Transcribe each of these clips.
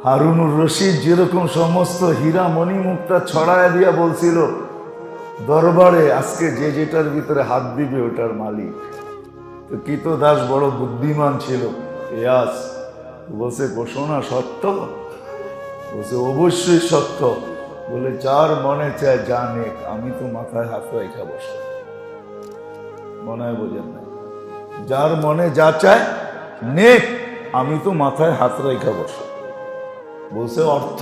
হারুনুর রশিদ যেরকম সমস্ত হীরা মণিমুক্তা ছড়ায় দিয়া বলছিল দরবারে আজকে যে যেটার ভিতরে হাত দিবে ওটার মালিক। তো কৃতদাস বড় বুদ্ধিমান ছিল, ইয়াস বলছে ঘোষণা সত্য? বলছে অবশ্যই সত্য। বলে যার মনে চায় জানে, আমি তো মাথায় হাত রেখা বসে। মনে হয় বোঝেন না? যার মনে যা চায় নেক, আমি তো মাথায় হাত রেখা বসে। বলছে অর্থ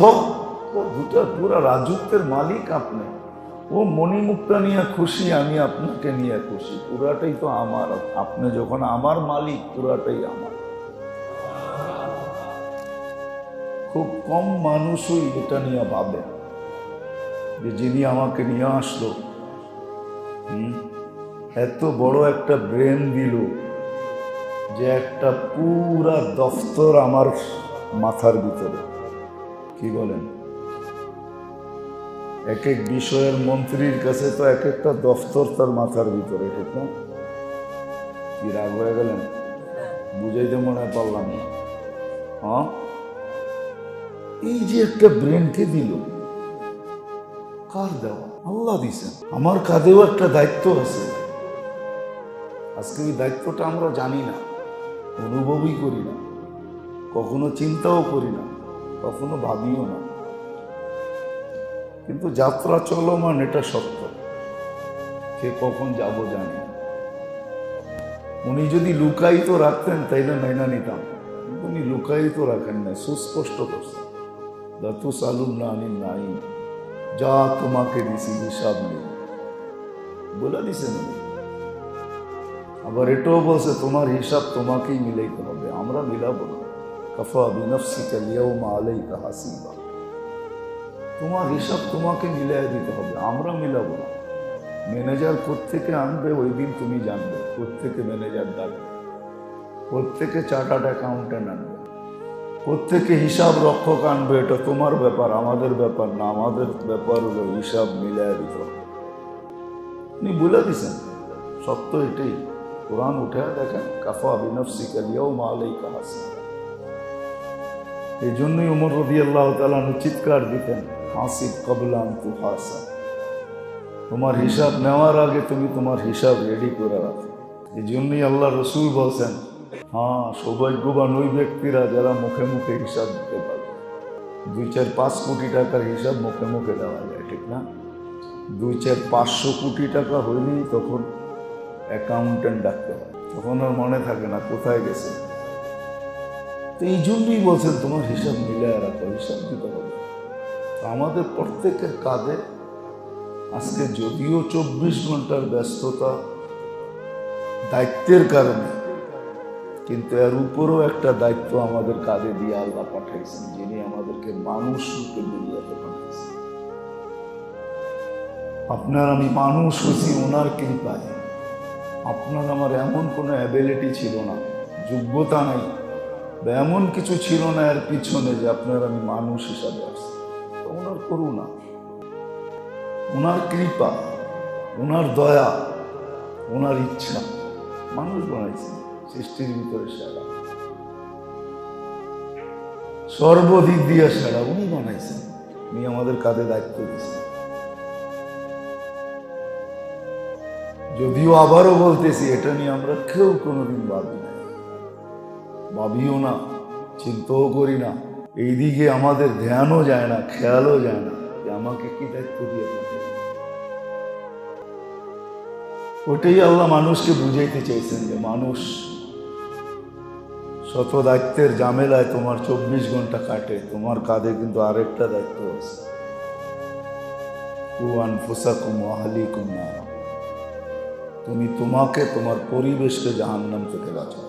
দুটা পুরা রাজত্বের মালিক আপনি। ও মণিমুক্তা নিয়ে খুশি, আমি আপনাকে নিয়ে খুশি, পুরাটাই তো আমার। আপনি যখন আমার মালিক, পুরাটাই আমার। খুব কম মানুষই এটা নিয়ে ভাবে যে যিনি আমাকে নিয়ে আসলো, এত বড় একটা ব্রেন দিল যে একটা পুরা দফতর আমার মাথার ভিতরে। কি বলেন? এক এক বিষয়ের মন্ত্রীর কাছে তো এক একটা দফতর তার মাথার ভিতরে, ঠিক না? কি রাগ হয়ে গেলেন? বুঝাইতে মনে হয় পারলাম না। হ্যাঁ, এই যে একটা ব্রেনকে দিল, কার দেওয়া? আল্লাহ দিছেন। আমার কাঁধেও একটা দায়িত্ব আছে। আজকে ওই দায়িত্বটা আমরা জানি না, অনুভবই করি না, কখনো চিন্তাও করি না, কখনো ভাবিও না। কিন্তু যাত্রা চলমান, এটা সত্য। কে কখন যাব জানি না। উনি যদি লুকায়িত রাখতেন তাইলে মেনা নিতাম, কিন্তু উনি লুকায়িত রাখেন না, সুস্পষ্ট করছেন। নাই, যা তোমাকে দিছি হিসাব নেই বলে দিছেন উনি। আবার এটাও বলছে তোমার হিসাব তোমাকেই মিলাইতে হবে, আমরা মিলাবো না। কাফা বিনফসিকা আলিয়াউমা আলাইকা হাসিবা। তোমার হিসাব তোমাকে মিলাই দিতে হবে, আমরা মিলাবো না। ম্যানেজার কোত্থেকে আনবে ওই দিন তুমি জানবে, কোত্থেকে ম্যানেজার ডাকবে, কোত্থেকে চার্টার্ড অ্যাকাউন্টেন্ট আনবে, কোত্থেকে হিসাব রক্ষক আনবে, এটা তোমার ব্যাপার, আমাদের ব্যাপার না। আমাদের ব্যাপার হলো হিসাব মিলাই দিতে হবে। উনি বলে দিছেন, সত্য এটাই। কোরআন উঠে দেখেন, কাফা বিনফসিকা আলিয়াউমা আলাইকা হাসিবা। এই জন্যই ওমর রাদিয়াল্লাহু তাআলা চিৎকার দিতেন, হাসিব ক্বাবলা আন তুহাসাব। তোমার হিসাব নেওয়ার আগে তুমি তোমার হিসাব রেডি করে রাখো। এই জন্যই আল্লাহ রসুল বলছেন, হ্যাঁ, সৌভাগ্যবান ওই ব্যক্তিরা যারা মুখে মুখে হিসাব দিতে পারে। 2-4-5 কোটি টাকার হিসাব মুখে মুখে দেওয়া যায়, ঠিক না? 2-4-500 কোটি টাকা হইলেই তখন অ্যাকাউন্টেন্ট ডাকতে হয়, তখন আর মনে থাকে না কোথায় গেছে। তো এই জন্যই বলছেন তোমার হিসাব মিলিয়ে রাখো, হিসাব দিতে হবে। আমাদের প্রত্যেকের কাঁধে আজকে যদিও 24 ঘন্টার ব্যস্ততা দায়িত্বের কারণে, কিন্তু এর উপরও একটা দায়িত্ব আমাদের কাঁধে দিয়ে আল্লাহ পাঠাইছেন, যিনি আমাদেরকে মানুষ রূপে দুনিয়াতে পাঠাইছেন। আপনার আমি মানুষ হয়েছি ওনার কৃপায়। আপনার আমার এমন কোনো অ্যাবিলিটি ছিল না, যোগ্যতা নাই, বা এমন কিছু ছিল না এর পিছনে যে আপনার আমি মানুষ হিসাবে আসছি। ওনার করুণা, ওনার কৃপা, ওনার দয়া, ওনার ইচ্ছা মানুষ বানাইছে সৃষ্টির ভিতরে সেরা, সর্বদিক দিয়ে সেরা উনি বানাইছেন। উনি আমাদের কাঁধে দায়িত্ব দিয়েছেন। যদিও আবারও বলতেছি, এটা নিয়ে আমরা কেউ কোনোদিন ভাবি না, ভাবিও না, চিন্তাও করি না। এইদিকে আমাদের ধ্যানও যায় না, খেয়ালও যায় না যে আমাকে কি দায়িত্ব দিয়ে থাকে। ওটাই আল্লাহ মানুষকে বুঝাইতে চাইছেন যে মানুষ শত দায়িত্বের ঝামেলায় তোমার 24 ঘন্টা কাটে, তোমার কাঁধে কিন্তু আরেকটা দায়িত্ব আছে। কু আনফুসাকুম ওয়া আহলিকুম নারা। তুমি তোমাকে, তোমার পরিবেশকে জাহান্নাম থেকে বাঁচাও।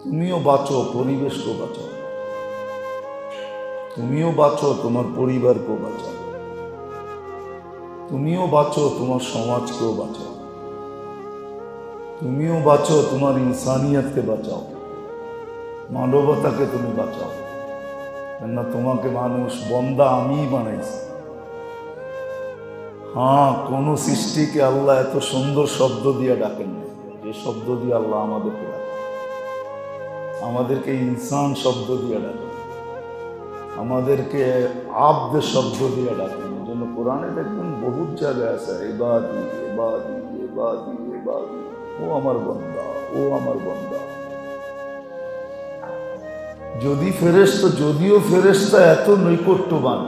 তুমিও বাঁচো, পরিবেশকেও বাঁচাও। তুমিও বাঁচো, তোমার পরিবারকেও বাঁচাও। তুমিও বাঁচো, তোমার সমাজকেও বাঁচাও। তুমিও বাঁচো, তোমার ইনসানিয়তকে বাঁচাও, মানবতাকে তুমি বাঁচাও। কেননা তোমাকে মানুষ বন্দা আমিই বানাইছি। হ্যাঁ, কোন সৃষ্টিকে আল্লাহ এত সুন্দর শব্দ দিয়ে ডাকেন না যে শব্দ দিয়ে আল্লাহ আমাদেরকে ডাকেন। আমাদেরকে ইনসান শব্দ দিয়ে ডাকেন, আমাদেরকে আব্দ শব্দ দিয়ে ডাকেন। এই জন্য কোরআনে দেখবেন বহুত জায়গায় আছে ইবাদি ইবাদি ইবাদি ইবাদি, ও আমার বান্দা, ও আমার বান্দা। যদিও ফেরেশতা এত নৈকট্যবান,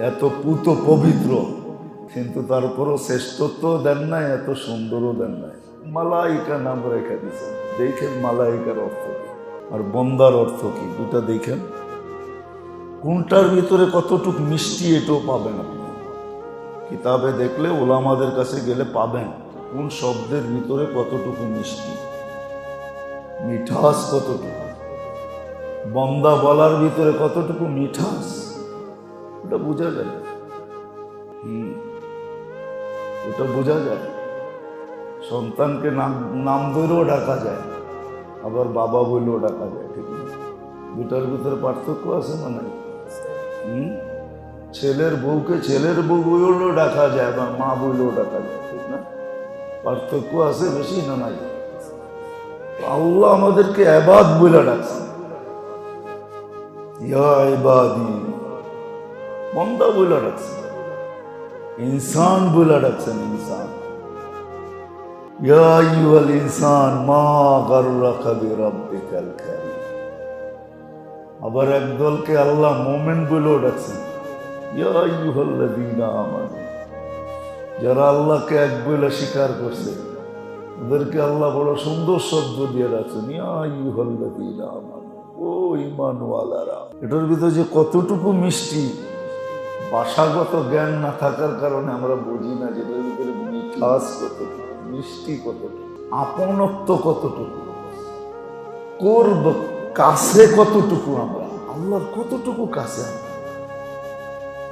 এত পুত পবিত্র, কিন্তু তারপরও শ্রেষ্ঠত্ব দেন নাই, এত সুন্দরও দেন নাই। মালাইকা নাম রেখে দিয়েছেন। দেখেন মালাইকার অর্থ কি আর বন্দার অর্থ কি, দুটা দেখেন। কোনটার ভিতরে কতটুক মিষ্টি এটাও পাবেন আপনি কিতাবে দেখলে, ওলামাদের কাছে গেলে পাবেন কোন শব্দের ভিতরে কতটুকু মিষ্টি, মিঠাস কতটুকু, বন্দা বলার ভিতরে কতটুকু মিঠাস, ওটা বোঝা যায়। ওটা বোঝা যায়। সন্তানকে নাম ধরেও ডাকা যায়, আবার বাবা বলেও ডাকা যায়, ঠিক না? দুটার ভিতরে পার্থক্য আছে না নাই? ছেলের বউকে ছেলের বউ বলেও ডাকা যায়, আবার মা বলেও ডাকা যায়, ঠিক না? পার্থক্য আছে বেশি না নাই? আল্লাহ আমাদেরকে ইবাদ বলে ডাকছে, ইয়া ইবাদি, বান্দা বলে ডাকছে, ইনসান বলে ডাকছেন, ইনসান। ইয়া আইয়ুহাল ইনসান মা গাররাকা বিরাব্বিকাল কারীম। আবার একদলকে আল্লাহ মুমিন বলেও ডাকছেন, ইয়া আইয়ুহাল্লাযীনা আমানু। যারা আল্লাহকে এক বলে স্বীকার করছে ওদেরকে আল্লাহ বড় সুন্দর শব্দ দিয়ে ডাকছেন, ইয়া আইয়ুহাল্লাযীনা আমানু, ও ঈমানওয়ালারা। এটার ভিতরে যে কতটুকু মিষ্টি, ভাষাগত জ্ঞান না থাকার কারণে আমরা বুঝি না যে এটার ভিতরে মিঠাস কতটুকু, মিষ্টি কতটুকু, আপনত্ব কতটুকু, করব কাছে কতটুকু, আমরা আল্লাহর কতটুকু কাছে,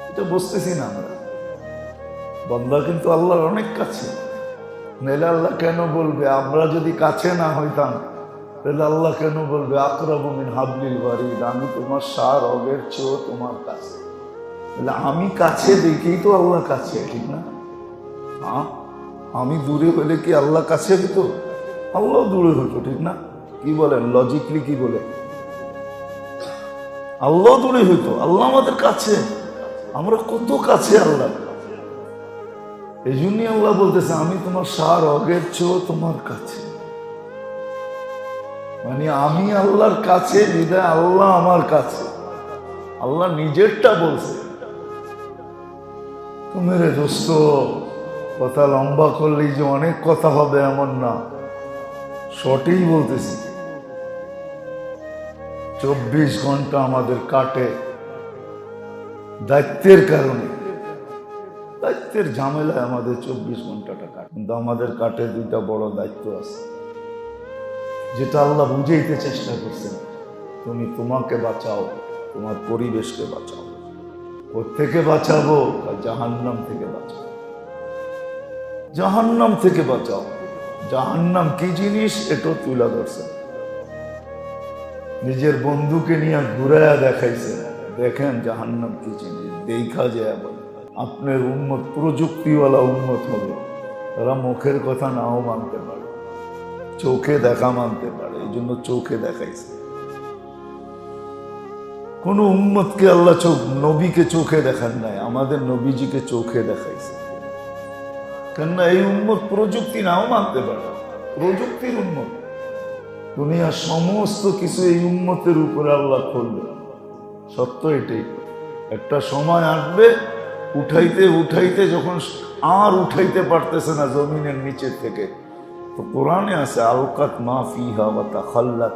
এটা বুঝতেছি না আমরা। বান্দা কিন্তু আল্লাহর অনেক কাছে, নাহলে আল্লাহ কেন বলবে? আমরা যদি কাছে না হইতাম তাহলে আল্লাহ কেন বলবে আকরাবু মিন হাবলিল ওয়ারিদ, আমি তোমার সার অগের চেয়েও তোমার কাছে। তাহলে আমি কাছে দেখেই তো আল্লাহ কাছে, ঠিক না? আমি দূরে হলে কি আল্লাহ কাছে হতো? আল্লাহ দূরে হতো, ঠিক না? কি বলেন লজিকলি, কি বলে? আল্লাহ দূরে হইতো, আল্লাহ আমাদের কাছে। আমরা কত কাছে আল্লাহ। এই জন্যই আল্লাহ বলতেছে আমি তোমার সার অগের চেয়েও তোমার কাছে। মানে আমি আল্লাহর কাছে, হৃদয় আল্লাহ আমার কাছে। আল্লাহ নিজেরটা বলছে। তুমি রে দোস্ত, কথা লম্বা করলেই যে অনেক কথা হবে এমন না, শর্টেই বলতেছি। 24 ঘন্টা আমাদের কাটে দায়িত্বের কারণে, দায়িত্বের ঝামেলায় আমাদের 24 ঘন্টাটা কাটে। কিন্তু আমাদের কাটে দুইটা বড় দায়িত্ব আছে, যেটা আল্লাহ বুঝাইতে চেষ্টা করছেন। তুমি তোমাকে বাঁচাও, তোমার পরিবেশকে বাঁচাও। কোত্থেকে বাঁচাবো? জাহান্নাম থেকে বাঁচাও, জাহান্নাম থেকে বাঁচাও। জাহান্নাম কি জিনিস এটাও তুলে ধরছে। নিজের বন্ধুকে নিয়ে ঘুরাইয়া দেখাইছে, দেখেন জাহান্নাম কি জিনিস। দেখা যায় বলে আপনার উম্মত প্রযুক্তিওয়ালা উম্মত হবে, তারা মুখের কথা নাও মানতে পারে, চোখে দেখা মানতে পারে, এই জন্য চোখে দেখাইছে। কোন উম্মতকে আল্লাহ নবীকে চোখে দেখান নাই, আমাদের নবীজিকে চোখে দেখাইছে। কেননা এই উম্মত প্রযুক্তি নাও মানতে পারে, প্রযুক্তির উম্মত। দুনিয়ার সমস্ত কিছু এই উম্মতের উপরে আল্লাহ করবে। সত্য এটাই। একটা সময় আসবে, উঠাইতে উঠাইতে যখন আর উঠাইতে পারতেছে না জমিনের নিচের থেকে, তো কোরআনে আছে আলকাত মা ফিহা ওয়া তাখাল্লাত,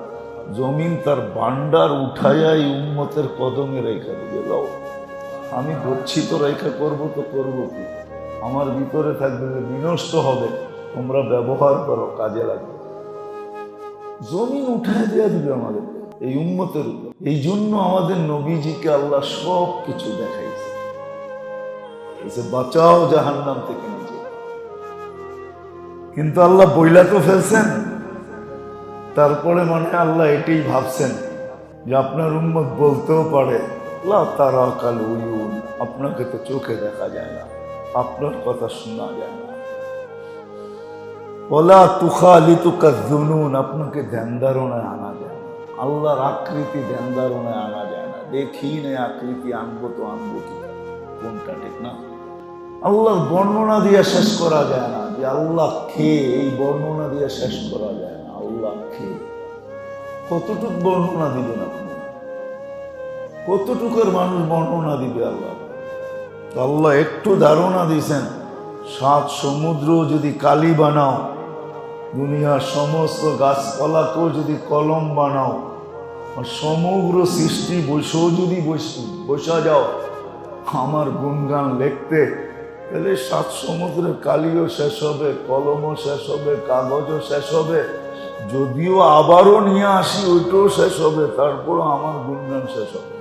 জমিন তার ভান্ডার উঠাইয়া এই উম্মতের কদমে রেখা দিবে। লও আমি গচ্ছিত রেখা করবো তো করবো কি, আমার ভিতরে থাকবে, বিনষ্ট হবে, তোমরা ব্যবহার করো, কাজে লাগবে। জমিন উঠায় দেওয়া দিবে আমাদের এই উম্মতের উপর। এই জন্য আমাদের নবীজিকে আল্লাহ সব কিছু দেখাইছে, বাঁচাও জাহান্নাম থেকে নিজে। কিন্তু আল্লাহ বইলা তো ফেলছেন, তারপরে মানে আল্লাহ এটাই ভাবছেন যে আপনার উম্মত বলতেও পারে লা তারা কাল উয়ুন, আপনাকে তো চোখে দেখা যায় না, আপনার কথা শোনা যায় না, ওলা তুখালিতুকা যুনুন, আপনাকে ধ্যান ধারণায় আনা যায় না। আল্লাহর আকৃতি ধ্যান ধারণায় আনা যায় না। দেখি না আকৃতি, আনবো তো আনবো কি, কোনটা ঠিক না? আল্লাহর বর্ণনা দিয়ে শেষ করা যায় না যে আল্লাহ কে, এই বর্ণনা দিয়ে শেষ করা যায় না। আল্লাহ কে, কতটুক বর্ণনা দিবেন আপনি? কতটুকুর মানুষ বর্ণনা দিবে আল্লাহ? আল্লাহ একটু ধারণা দিয়েছেন, 7 সমুদ্র যদি কালি বানাও, দুনিয়ার সমস্ত গাছপালাকেও যদি কলম বানাও, আর সমগ্র সৃষ্টি বসেও যদি বসা যাও আমার গুণগান লিখতে, তাহলে 7 সমুদ্রের কালিও শেষ হবে, কলমও শেষ হবে, কাগজও শেষ হবে। যদিও আবারও নিয়ে আসি ওইটাও শেষ হবে, তারপরও আমার গুণগান শেষ হবে।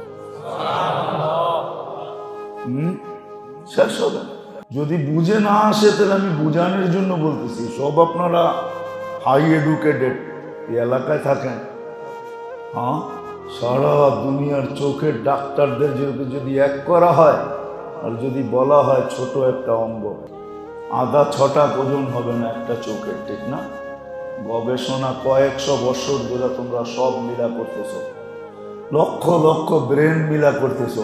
শেষ হবে। যদি বুঝে না আসে তাহলে আমি বুঝানোর জন্য বলতেছি। সব আপনারা হাই এডুকেটেড, এই এলাকায় থাকেন, হ্যাঁ, সারা দুনিয়ার চোখের ডাক্তারদের যদি এক করা হয় আর যদি বলা হয় ছোট একটা অঙ্গ, 6.5 ওজন হবে না একটা চোখের, ঠিক না? গবেষণা কয়েকশো বছর ধরে তোমরা সব মিলা করতেছ, লক্ষ লক্ষ ব্রেন মিলা করতেছ,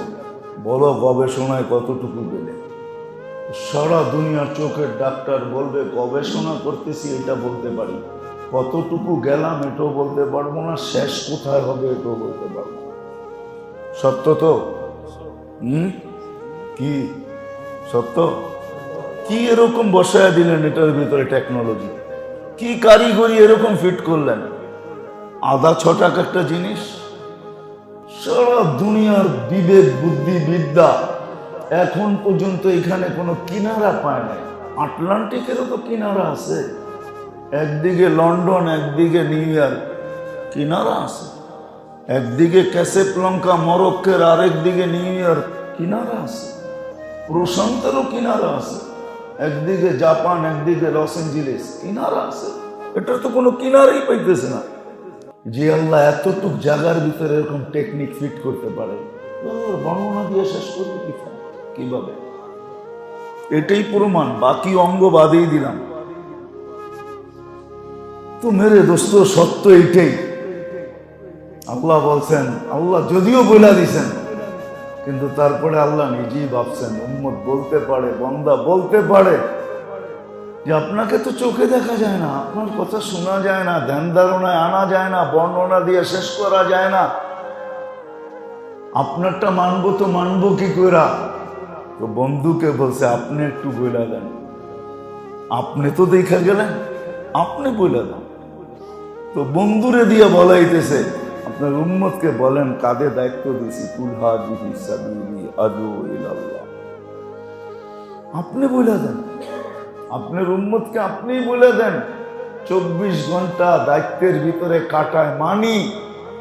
বলো গবেষণায় কতটুকু গেলে? সারা দুনিয়ার চোখের ডাক্তার বলবে গবেষণা করতেছি, এটা বলতে পারি, কতটুকু গেলাম এটাও বলতে পারবো না, শেষ কোথায় হবে এটাও বলতে পারবো না। সত্য তো? কি সত্য? কি এরকম বসায় দিলেন এটার ভিতরে টেকনোলজি? কি কারিগরি এরকম ফিট করলেন? 6.5 টাকা একটা জিনিস, সারা দুনিয়ার বিবেক বুদ্ধি বিদ্যা এখন পর্যন্ত এখানে কোনো কিনারা পায় নাই। আটলান্টিকেরও তো কিনারা আছে, একদিকে লন্ডন, একদিকে নিউ ইয়র্ক, কিনারা আছে। একদিকে ক্যাসেবলঙ্কা মরক্কোর, আরেকদিকে নিউ ইয়র্ক, কিনারা আছে। প্রশান্তেরও কিনারা আছে, একদিকে জাপান, একদিকে লস এঞ্জেলেস, কিনারা আছে। এটা তো কোনো কিনারাই পাইতেছে না। যে আল্লাহ এতটুক জায়গার ভিতরে এরকম টেকনিক ফিট করতে পারে, বর্ণনা দিয়ে শেষ করবে কিভাবে? এটাই প্রমাণ, বাকি অঙ্গ বাদেই দিলাম। তো মেরে দোস্ত, সত্য এইটাই। আল্লাহ বলছেন, আল্লাহ যদিও বলে দিছেন, কিন্তু তারপরে আল্লাহ নিজেই ভাবছেন উম্মত বলতে পারে, বান্দা বলতে পারে যে আপনাকে তো চোখে দেখা যায় না, আপনার কথা শোনা যায় না, ধ্যান ধারণায় আনা যায় না, বর্ণনা দিয়ে শেষ করা যায় না, আপনারটা মানবো তো মানবো কি কইরা? তো বন্ধুকে বলছে আপনি একটু বইলা দেন, আপনি তো দেখা গেলেন, আপনি বইলা দেন। তো বন্ধুরে দিয়ে বলাইতেছে আপনার উম্মতকে বলেন কাঁধে দায়িত্ব দিছি, কুল হাযিহি সাবিলি আদু ইলাল্লাহ, আপনি বইলা দেন, আপনার উম্মতকে আপনিই বলে দেন। 24 ঘন্টা দায়িত্বের ভিতরে কাটায় মানি,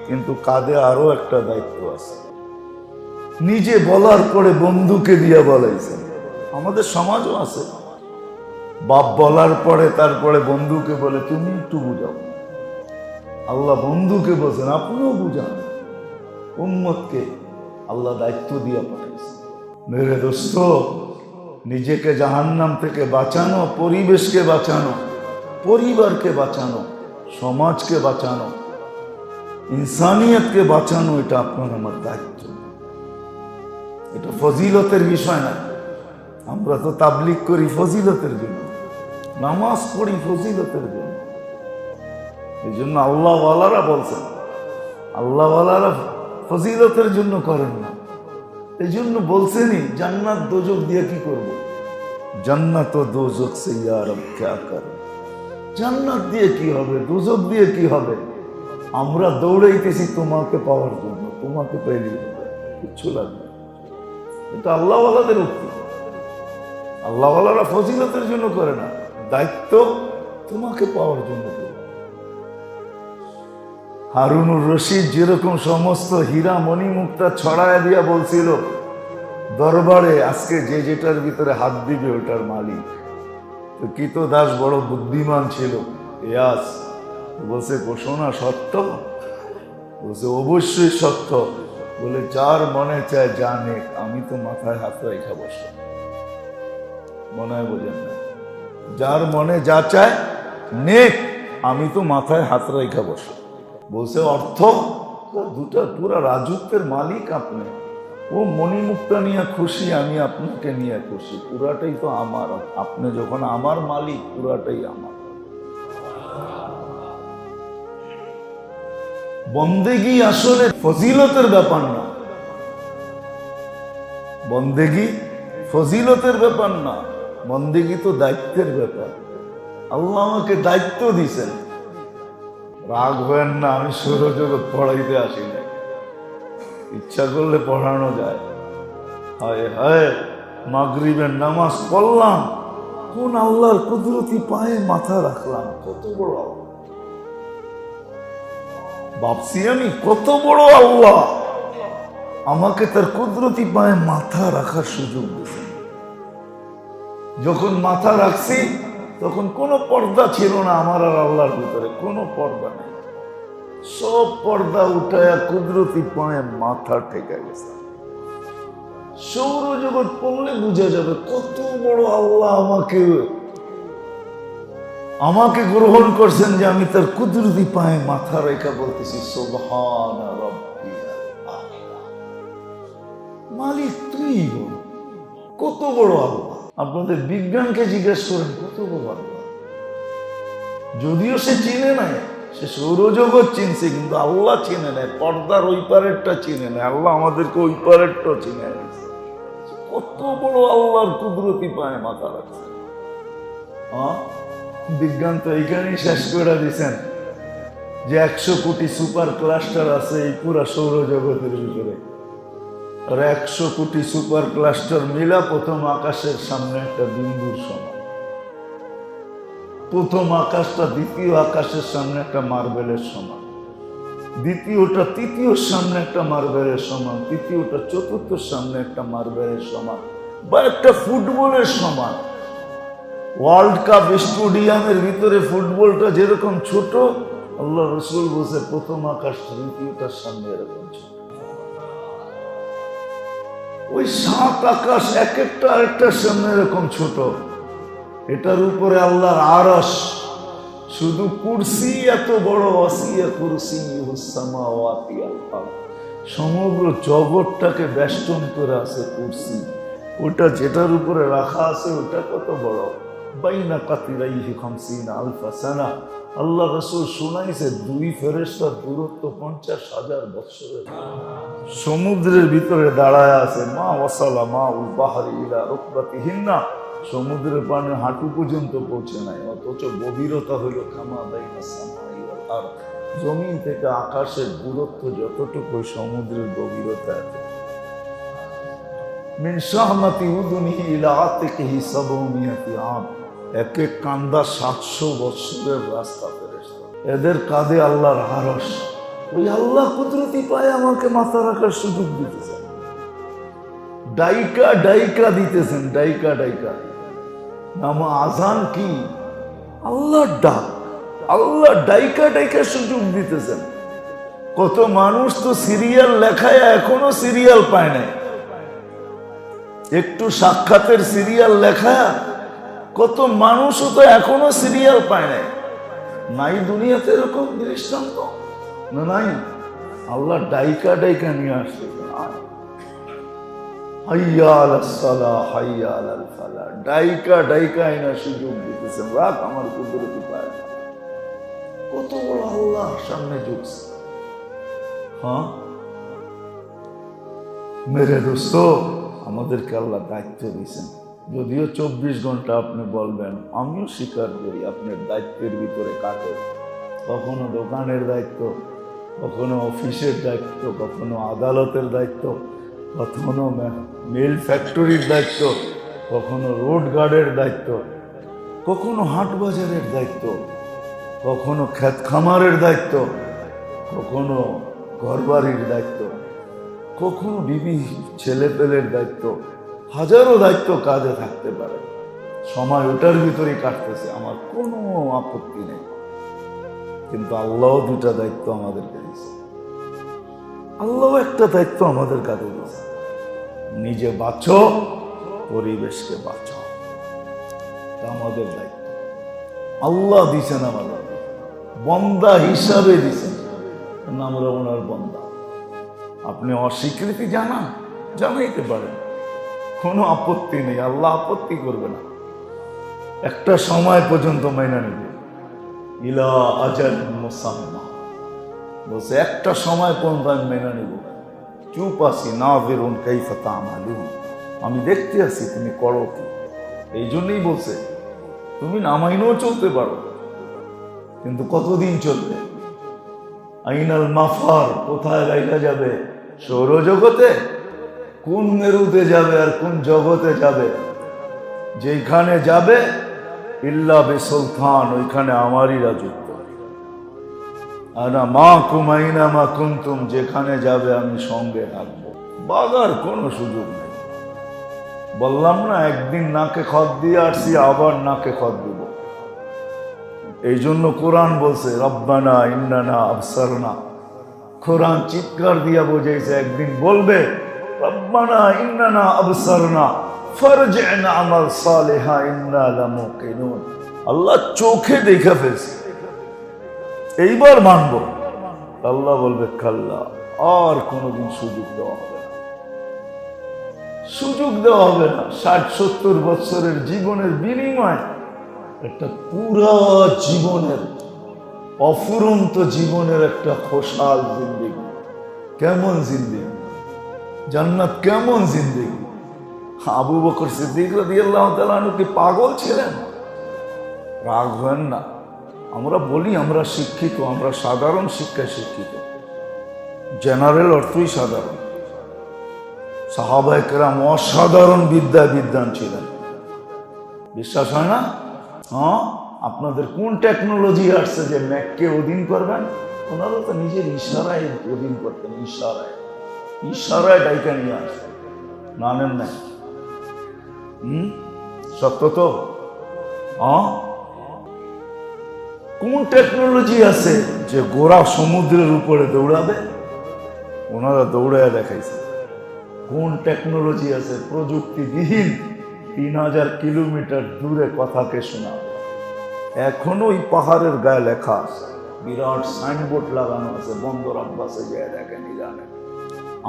কিন্তু কাঁধে আরো একটা দায়িত্ব আছে। নিজে বলার পরে বন্ধুকে দিয়ে বলাইছেন। আমাদের সমাজও আছে, বাপ বলার পরে তারপরে বন্ধুকে বলে তুমি একটু বুঝাও। আল্লাহ বন্ধুকে বলছেন আপনিও বুঝান। উম্মতকে আল্লাহ দায়িত্ব দিয়ে পাঠাইছেন। মেরে দোস্ত, নিজেকে জাহান্নাম থেকে বাঁচানো, পরিবেশকে বাঁচানো, পরিবারকে বাঁচানো, সমাজকে বাঁচানো, ইনসানিয়তকে বাঁচানো, এটা আপনার আমার দায়িত্ব। এটা ফজিলতের বিষয় না। আমরা তো তাবলিগ করি ফজিলতের জন্য, নামাজ পড়ি ফজিলতের জন্য। এই জন্য আল্লাহওয়ালারা বলছেন, আল্লাহওয়ালারা ফজিলতের জন্য করেন না। এই জন্য বলছেনই জান্নাত দোজক দিয়ে কি করব? জান্নাত ও দোজক সে ইয়া রব ক্যা করে, জান্নাত দিয়ে কি হবে, দোজক দিয়ে কি হবে? আমরা দৌড়াইতেছি তোমাকে পাওয়ার জন্য, তোমাকে পেলেই হবে, কিচ্ছু লাগবে। এটা আল্লাহওয়ালাদের উক্তি। আল্লাহওয়ালারা ফজিলতের জন্য করে না, দায়িত্ব তোমাকে পাওয়ার জন্য করে। হারুনুর রশিদ যেরকম সমস্ত হীরা মণিমুক্তা ছড়ায় দিয়া বলছিল দরবারে আজকে যে যেটার ভিতরে হাত দিবে ওটার মালিক। তো কৃতদাস বড় বুদ্ধিমান ছিল, ইয়াস বলছে ঘোষণা সত্য? বলছে অবশ্যই সত্য। বলে যার মনে চায় জানে, আমি তো মাথায় হাত রেখা বসলাম। মনে হয় বোঝেন না? যার মনে যা চায় নেক, আমি তো মাথায় হাত রেখা বসে। বলছে অর্থ, দুটা পুরা রাজত্বের মালিক আপনি। ও মণিমুক্তা নিয়ে খুশি, আমি আপনাকে নিয়ে খুশি, পুরাটাই তো আমার। আপনি যখন আমার মালিক, পুরাটাই আমার। বন্দেগি আসলে ফজিলতের ব্যাপার না, বন্দেগি ফজিলতের ব্যাপার না, বন্দেগি তো দায়িত্বের ব্যাপার। আল্লাহ আমাকে দায়িত্ব দিছেন। রাগ হবেন না, আমি সৌরজগৎ পড়াইতে আসি না, ইচ্ছা করলে পড়ানো যায়। হায় হায়, মাগরিবের নামাজ পড়লাম, কোন আল্লাহর কুদরতি পায়ে মাথা রাখলাম, কত বড় আল্লাহ। ভাবছি আমি কত বড় আল্লাহ আমাকে তার কুদরতি পায়ে মাথা রাখার সুযোগ দিয়েছেন। যখন মাথা রাখছি তখন কোনো পর্দা ছিল না আমার আর আল্লাহর ভিতরে, কোনো পর্দা নেই। সব পর্দা উঠায়া কুদরতি পায়ে মাথা ঠেকে গেছে। সৌরজগৎ পড়লে বুঝা যাবে কত বড় আল্লাহ আমাকে গ্রহণ করছেন, যে আমি তার কুদরতি পায়ে মাথা রেখা বলতেছি সুবহান রাব্বিয়াল আ'লা। মালিক তুই বল, কত বড় আল্লাহ। আপনাদের বিজ্ঞানকে জিজ্ঞেস করেন কত বড় আল্লাহ। যদিও সে চিনে নাই, সে সৌরজগৎ চিনছে, কিন্তু আল্লাহ চিনে নেয়, পর্দার ওই পারেরটা চিনে নেয়। আল্লাহ আমাদেরকে ওই পারেরটা চিনে নিয়েছে। কত বড় আল্লাহর কুদরতি পায়ে মাথা রাখছে। বিজ্ঞান তো এইখানেই শেষ করে দিচ্ছেন যে 100 কোটি সুপার ক্লাস্টার আছে এই পুরা সৌরজগতের ভিতরে। আর 100 কোটি সুপার ক্লাস্টার মিলা প্রথম আকাশের সামনে একটা বিন্দুর সমান। প্রথম আকাশটা দ্বিতীয় আকাশের সামনে একটা মার্বেলের সমান, দ্বিতীয়টা তৃতীয়র সামনে একটা মার্বেলের সমান, তৃতীয়টা চতুর্থর সামনে একটা মার্বেলের সমান, বা একটা ফুটবলের সমান। ওয়ার্ল্ড কাপ স্টেডিয়ামের ভিতরে ফুটবলটা যেরকম ছোট, আল্লাহ রাসূল বলছে প্রথম আকাশটা দ্বিতীয়টার সামনে এরকম ছোট। ওই 7 আকাশ এক একটা আরেকটার সামনে এরকম ছোট। এটার উপরে আল্লাহর আরশ, শুধু কুরসি এত বড়, ওয়াসিয়া কুরসিয়ুহুস সামাওয়াতি ওয়াল আরদ। সমগ্র জগৎটাকে বেষ্টন করে আছে কুরসি। ওটা যেটার উপরে রাখা আছে ওটা কত বড়, বাইনা কাতিরাইহি 50 আলফা সানা। আল্লাহ রাসূল শুনাইছে 2 ফেরেশতার দূরত্ব 50,000 বছরের। সমুদ্রের ভিতরে দাঁড়ায় আছে, মা ওয়াসালা মা উল বাহরি ইলা রুকবাতিহিন্না, সমুদ্রের পানি হাঁটু পর্যন্ত পৌঁছে নাই, অথচ গভীরতা হইল কামা বাইনা সামাই ওয়াল আরদ। জমিন থেকে আকাশের দূরত্ব যতটুকু সমুদ্রের গভীরতা এত। মিন শাহমাতি উযুনিহি ইলা আতিকিহি 700 আম। এক এক কান্দা 700 বছরের রাস্তা ফেরেশতা। এদের কাঁধে আল্লাহর আরশ। ওই আল্লাহ কুদরতি পায়ে আমাকে মাথা রাখার সুযোগ দিতেছেন, ডাইকা ডাইকা দিতেছেন, ডাইকা ডাইকা। নাম আজান কি? আল্লাহর ডাক। আল্লাহ ডাইকা ডাইকা সুযোগ দিতেছেন। কত মানুষ তো সিরিয়াল লেখায় এখনো সিরিয়াল পায় নাই। একটু সাক্ষাতের সিরিয়াল লেখা, কত মানুষও তো এখনো সিরিয়াল পায় নাই। নাই দুনিয়াতে এরকম দৃষ্টান্ত না? নাই। আল্লাহ ডাইকা ডাইকা নিয়ে আসছে, হাইয়া আলাস সালাহ হাইয়া আলাল ফালাহ, ডাইকা ডাইকা এনে সুযোগ দিতেছেন। রাত আমার কুদরতি পায়। কত বড় আল্লাহ সামনে ঝুঁকছে। হ্যাঁ মেরে দোস্ত, আমাদেরকে আল্লাহ দায়িত্ব দিয়েছেন। যদিও 24 ঘন্টা আপনি বলবেন, আমিও স্বীকার করি আপনার দায়িত্বের ভিতরে কাটে। কখনো দোকানের দায়িত্ব, কখনো অফিসের দায়িত্ব, কখনো আদালতের দায়িত্ব, কখনো মিল ফ্যাক্টরির দায়িত্ব, কখনো রোড গার্ডের দায়িত্ব, কখনো হাট বাজারের দায়িত্ব, কখনো ক্ষেত খামারের দায়িত্ব, কখনো ঘরবাড়ির দায়িত্ব, কখনো বিবি ছেলে পেলের দায়িত্ব। হাজারো দায়িত্ব কাজে থাকতে পারে, সময় ওটার ভিতরেই কাটতেছে, আমার কোনো আপত্তি নেই। কিন্তু আল্লাহ 2টা দায়িত্ব আমাদেরকে দিয়েছে। আল্লাহ একটা দায়িত্ব আমাদের কাঁধে দিয়েছে, নিজে বাঁচো, পরিবেশকে বাঁচো। আমাদের দায়িত্ব। আল্লাহ দিছেন আমাদের, বন্দা হিসাবে দিছেন, আমরা ওনার বন্দা। আপনি অস্বীকৃতি জানাইতে পারেন, কোনো আপত্তি নেই, আল্লাহ আপত্তি করবে না। একটা সময় পর্যন্ত মাইনা নিবে, ইলা আজাল মুসাম্মা, বলছে একটা সময় পর্যন্ত আমি মেনে নিব। চুপ আছি, নাযিরুন কাইফা তা'মালুন, আমি দেখতে আছি তুমি করো কি। এই জন্যই বলছে তুমি নামাইনও চলতে পারো, কিন্তু কতদিন চলবে? আইনাল মাফার, কোথায় লাইলা যাবে? সৌরজগতে? কোন মেরুতে যাবে আর কোন জগতে যাবে? যেখানে যাবে ইল্লা বিসুলতান, ওইখানে আমারই রাজত্ব। আনা মাকুম আইনামা কুনতুম, যেখানে যাবে আমি সঙ্গে থাকবো, বাগার কোনো সুযোগ নেই। বললাম না, একদিন নাকে খত দিয়ে আসছি, আবার নাকে খত দিব। এই জন্য কোরআন বলছে রব্বানা ইন্নানা আবসারনা। কোরআন চিৎকার দিয়া বোঝাইছে, একদিন বলবে রব্বানা ইন্নানা আবসারনা ফারজি'না আমাল সালিহা ইন্না লামুকিনুন। আল্লাহ চোখে দেখে ফেলছে, এইবার মানব। আল্লাহ বলবে কাল্লা, আর কোনোদিন সুযোগ দেওয়া হবে না, সুযোগ দেওয়া হবে না। 60-70 বছরের জীবনের বিনিময় একটা পুরা জীবনের, অফুরন্ত জীবনের একটা খোশহাল জিন্দেগি। কেমন জিন্দেগি? জান্নাত কেমন জিন্দেগি? আবু বকর সিদ্দিক রাদিয়াল্লাহু তাআলা আনহু কি পাগল ছিলেন? রাগ হন না, আমরা বলি আমরা শিক্ষিত, আমরা সাধারণ শিক্ষায় শিক্ষিত, জেনারেল অর্থই সাধারণ। সাহাবায়ে কেরাম অসাধারণ বিদ্যান ছিলেন, বিশ্বাস হয় না? হ্যাঁ, আপনাদের কোন টেকনোলজি আসছে যে ম্যাককে অধীন করবেন? ওনারা তো নিজের ইশারায় অধীন করতেন, ইশারায় ডাইকা নিয়ে আসছে, নানেন না? সত্য তো? কোন টেকনোলজি আছে যে গোড়া সমুদ্রের উপরে দৌড়াবে? ওনারা দৌড়ায় দেখাইছে। কোন টেকনোলজি আছে প্রযুক্তিবিহীন 3000 কিলোমিটার দূরে কথাকে শোনাবে? এখনো ওই পাহাড়ের গায়ে লেখা আছে, বিরাট সাইনবোর্ড লাগানো আছে, বন্দর আব্বাসে যায় দেখেন, জানেন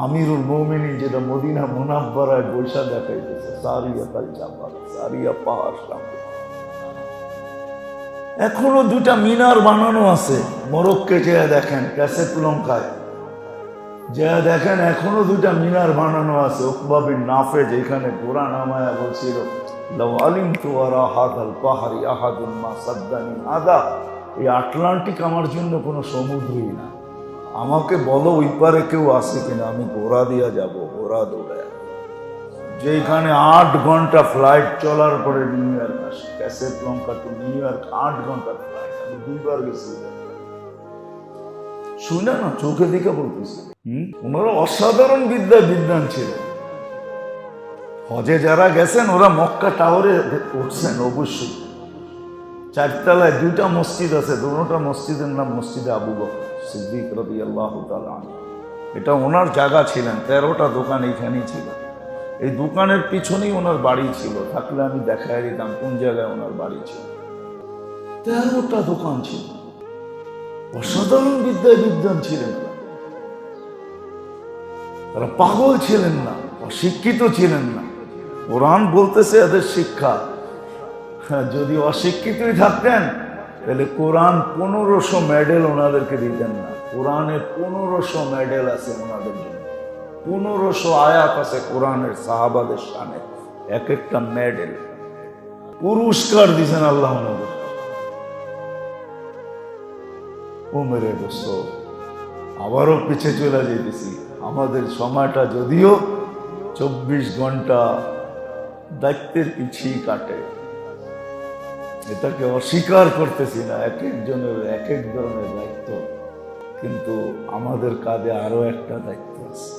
আমিরুল মুমিনিন যেটা মদিনা মুনাব্বারায় বৈশা দেখাইতেছে, সারিয়া কাল জাবাল, সারিয়া পাহাড় সামনে। এখনো 2টা মিনার বানানো আছে, মরক্কে যেয়ে দেখেন, ক্যাসাব্লাঙ্কায় যেয়ে দেখেন, এখনো 2টা মিনার বানানো আছে। উকবা বিন নাফে যেখানে ঘোড়া নামায়া বলছিল লাউ আলিমতু ওয়ারা হাদাল পাহাড়ি আহাদুন মা সাদ্দানি আদা, এই আটলান্টিক আমার জন্য কোনো সমুদ্রই না, আমাকে বলো ওই পারে কেউ আসে কিনা, আমি ঘোড়া দিয়া যাব, ঘোড়া দৌড়ায়। যেখানে 8 ঘন্টা ফ্লাইট চলার পরে নিউ ইয়র্ক আসে, ক্যাসাব্লাঙ্কা টু নিউ ইয়র্ক 8 ঘন্টার ফ্লাইট, আমি 2বার গেছি। শুনে না, চোখে দেখে বলতেছি। ওনারা অসাধারণ বিদ্যান ছিলেন। হজে যারা গেছেন ওরা মক্কা টাওয়ারে উঠছেন, অবশ্যই 4 তলায় 2টা মসজিদ আছে, দুটোটা মসজিদের নাম মসজিদে আবু বকর সিদ্দিক রাদিয়াল্লাহু তাআলা আনহু। এটা ওনার জায়গা ছিলেন, 13টা দোকান এইখানেই ছিল। এই দোকানের পিছনেই ওনার বাড়ি ছিল, থাকলে আমি দেখাই দিতাম কোন জায়গায় ওনার বাড়ি ছিল। 13টা দোকান ছিল, অসাধারণ বিদ্যান ছিলেন। তারা পাগল ছিলেন না, অশিক্ষিত ছিলেন না। কোরআন বলতেছে এদের শিক্ষা। যদি অশিক্ষিতই থাকতেন তাহলে কোরআন 1500 মেডেল ওনাদেরকে দিতেন না। কোরআনে 1500 মেডেল আছে ওনাদের জন্য, 1500 আয়াত আছে কোরআনের সাহাবাদের শানে, এক একটা মেডেল, পুরস্কার দিয়েছেন আল্লাহ ওনাদের। ও মেরে দোস্ত, আবারও পিছিয়ে চলে যেতেছি। আমাদের সময়টা যদিও 24 ঘন্টা দায়িত্বের পিছিয়ে কাটে, এটাকে অস্বীকার করতেছি না, এক একজনের এক এক ধরনের দায়িত্ব, কিন্তু আমাদের কাঁধে আরো একটা দায়িত্ব আছে।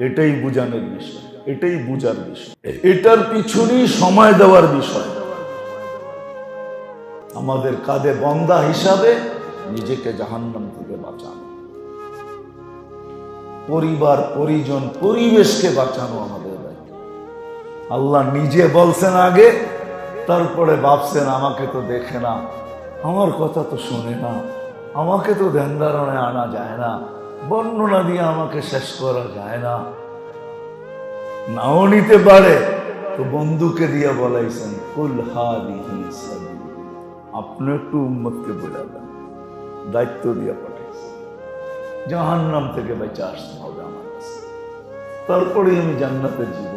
এটাই বুঝানোর বিষয়, এটাই বুঝার বিষয়, এটার পিছনেই সময় দেওয়ার বিষয়। আমাদের কাঁধে বন্দা হিসাবে নিজেকে জাহান্নাম থেকে বাঁচানো, পরিবার পরিজন পরিবেশকে বাঁচানো আমাদের দায়িত্ব। আল্লাহ নিজে বলছেন আগে তারপরে ভাবছেন আমাকে তো দেখে না, আমার কথা তো শোনে না, আমাকে তো ধ্যান ধারণায় আনা যায় না, বর্ণনা দিয়ে আমাকে শেষ করা যায় না, নাও নিতে পারে তো বন্ধুকে দিয়ে বলাইছেন কুল হাদিহি সাবিলি। আপনি একটু উম্মতকে বলে দেন, দায়িত্ব দিয়ে পাঠাইছেন জাহান্নাম থেকে বেঁচে আসতে হবে আমার কাছে, তারপরে আমি জান্নাতের জীবন